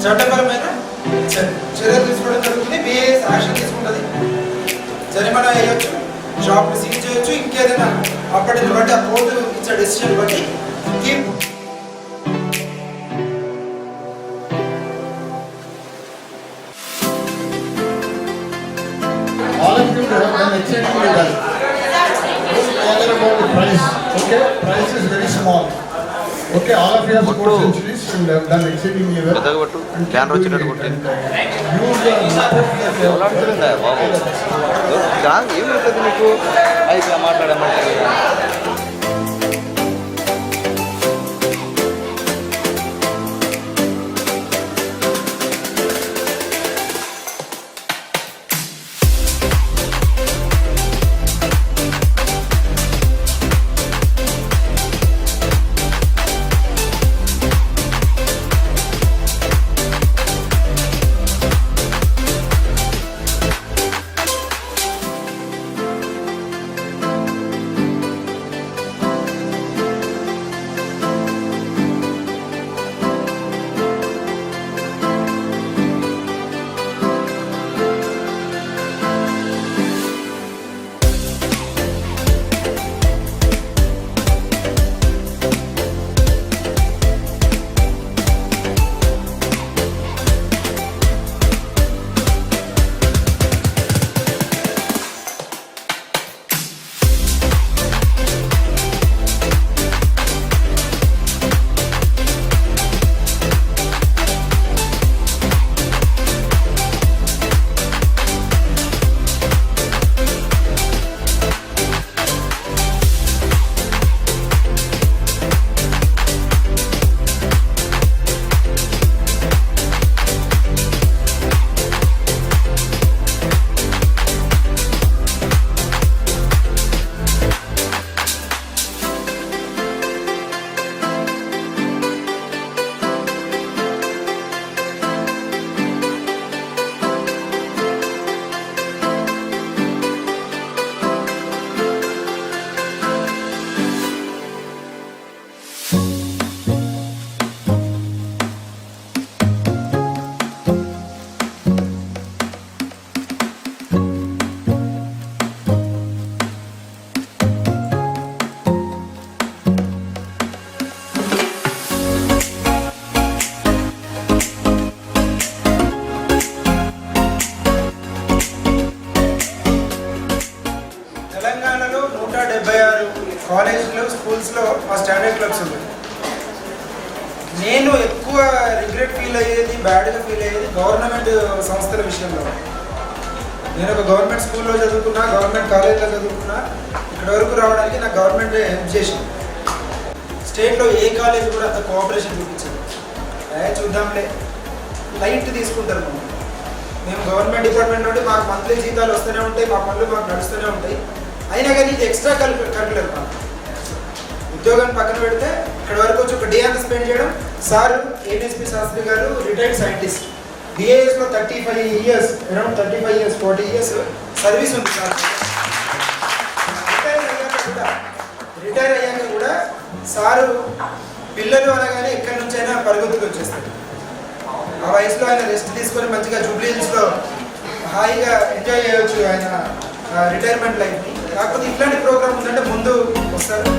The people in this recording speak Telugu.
చట్టపరమైన చర్యలు తీసుకోవడం జరుగుతుంది. బిఏఎస్ యాక్షన్ తీసుకుంటుంది, జరిమానా వేయచ్చు, షాప్ని సీజ్ చేయొచ్చు, ఇంకేదైనా అప్పటిని బట్టి ఆ కోర్టు ఇచ్చే డెసిషన్ బట్టి తీర్పు. Price is very small. Okay, all of you have scored centuries and have done exceedingly well. Can roach it at good. Use the methods that you have తెలంగాణలో 176 కాలేజ్లో స్కూల్స్లో మా స్టాండర్డ్ క్లబ్స్ ఉన్నాయి. నేను ఎక్కువ రిగ్రెట్ ఫీల్ అయ్యేది, బ్యాడ్గా ఫీల్ అయ్యేది గవర్నమెంట్ సంస్థల విషయంలో. నేను ఒక గవర్నమెంట్ స్కూల్లో చదువుకున్నా, గవర్నమెంట్ కాలేజ్లో చదువుకున్నా, ఇక్కడ వరకు రావడానికి నాకు గవర్నమెంట్ హెల్ప్ చేసింది. స్టేట్లో ఏ కాలేజ్ కూడా అంత కోఆపరేషన్ చూపించదు. చూద్దాంలే లైట్ తీసుకుంటారు. మేము గవర్నమెంట్ డిపార్ట్మెంట్ నుండి మాకు మంత్లీ జీతాలు వస్తూనే ఉంటాయి, మా పనులు మాకు నడుస్తూనే ఉంటాయి. అయినా కానీ ఇది ఎక్స్ట్రా కరికులర్ మాకు. ఉద్యోగాన్ని పక్కన పెడితే ఇక్కడ వరకు వచ్చి ఒక డే అంతా స్పెండ్ చేయడం. సార్ ఏఎన్ఎస్పి శాస్త్రి గారు రిటైర్డ్ సైంటిస్ట్, బిఏఎస్లో 35 years, around 35 years, 40 years service ఉంది సార్. రిటైర్ అయ్యాక కూడా సారు పిల్లలు అనగానే ఎక్కడి నుంచైనా పరుగుతుకు వచ్చేస్తారు. ఆ వయసులో ఆయన రెస్ట్ తీసుకొని మంచిగా జూబ్లీ హిల్స్లో హాయిగా ఎంజాయ్ చేయవచ్చు ఆయన రిటైర్మెంట్ లైఫ్ని. కాకపోతే ఇట్లాంటి ప్రోగ్రామ్ ఉందంటే ముందు వస్తారు.